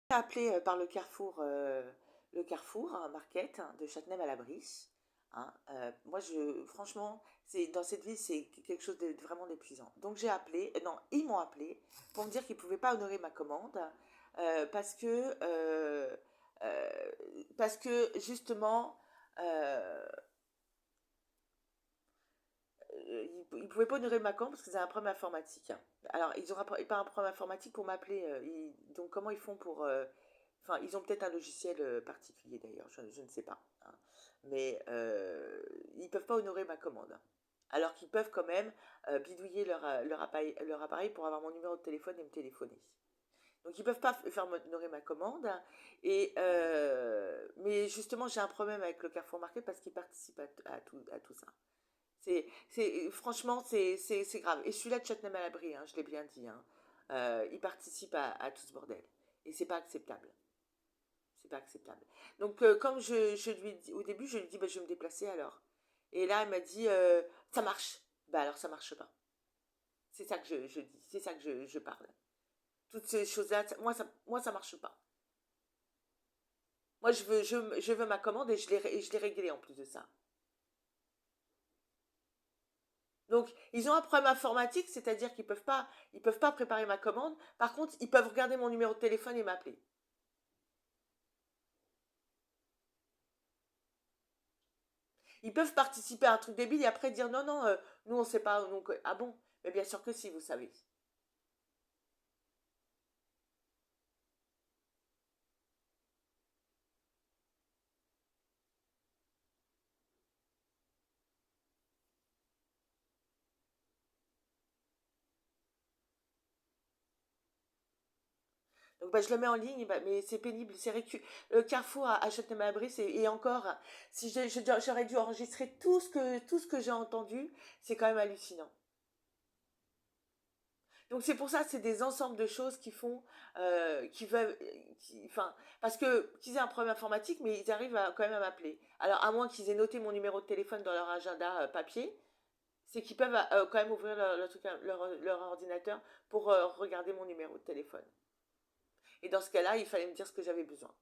Appelé par le Carrefour hein, Market hein, de Châtenay-Malabry. Hein, moi, franchement, dans cette ville, c'est quelque chose de vraiment d'épuisant. Donc j'ai appelé, non, ils m'ont appelé pour me dire qu'ils ne pouvaient pas honorer ma commande euh, parce que, euh, euh, parce que justement, euh, ils ne pouvaient pas honorer ma commande parce qu'ils avaient un problème informatique. Alors, ils n'ont pas un problème informatique pour m'appeler. Donc, comment ils font pour. Enfin, ils ont peut-être un logiciel particulier d'ailleurs, je ne sais pas. Hein. Mais ils ne peuvent pas honorer ma commande. Alors qu'ils peuvent quand même bidouiller leur appareil pour avoir mon numéro de téléphone et me téléphoner. Donc ils ne peuvent pas faire honorer ma commande. Mais justement, j'ai un problème avec le Carrefour Market parce qu'ils participent à tout ça. Franchement, c'est grave. Et celui-là de Châtenay-Malabry, hein, je l'ai bien dit, hein, il participe à tout ce bordel. Et c'est pas acceptable. C'est pas acceptable. Donc, comme je lui ai dit, au début, je lui ai dit, bah, je vais me déplacer alors. Et là, elle m'a dit, ça marche. Bah alors, ça marche pas. C'est ça que je dis, c'est ça que je parle. Toutes ces choses-là, moi, ça marche pas. Moi, je veux ma commande et je l'ai réglée en plus de ça. Donc, ils ont un problème informatique, c'est-à-dire ils peuvent pas préparer ma commande. Par contre, ils peuvent regarder mon numéro de téléphone et m'appeler. Ils peuvent participer à un truc débile et après dire non, non, nous on sait pas. Donc, ah bon? Mais bien sûr que si, vous savez. Donc, bah, je le mets en ligne, bah, mais c'est pénible. Le Carrefour à Châtenay-Malabry, et encore, si j'aurais dû enregistrer tout ce que j'ai entendu, c'est quand même hallucinant. Donc c'est pour ça, c'est des ensembles de choses qui font, qui veulent, enfin, parce que qu'ils aient un problème informatique, mais ils arrivent quand même à m'appeler. Alors à moins qu'ils aient noté mon numéro de téléphone dans leur agenda papier, c'est qu'ils peuvent quand même ouvrir leur ordinateur pour regarder mon numéro de téléphone. Et dans ce cas-là, il fallait me dire ce que j'avais besoin.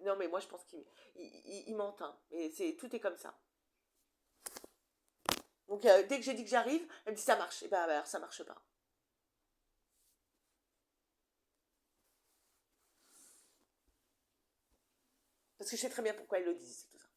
Non, mais moi je pense qu'ils mentent, hein. Mais tout est comme ça. Donc dès que j'ai dit que j'arrive, elle me dit ça marche. Et ben alors ça marche pas. Parce que je sais très bien pourquoi ils le disent, tout ça.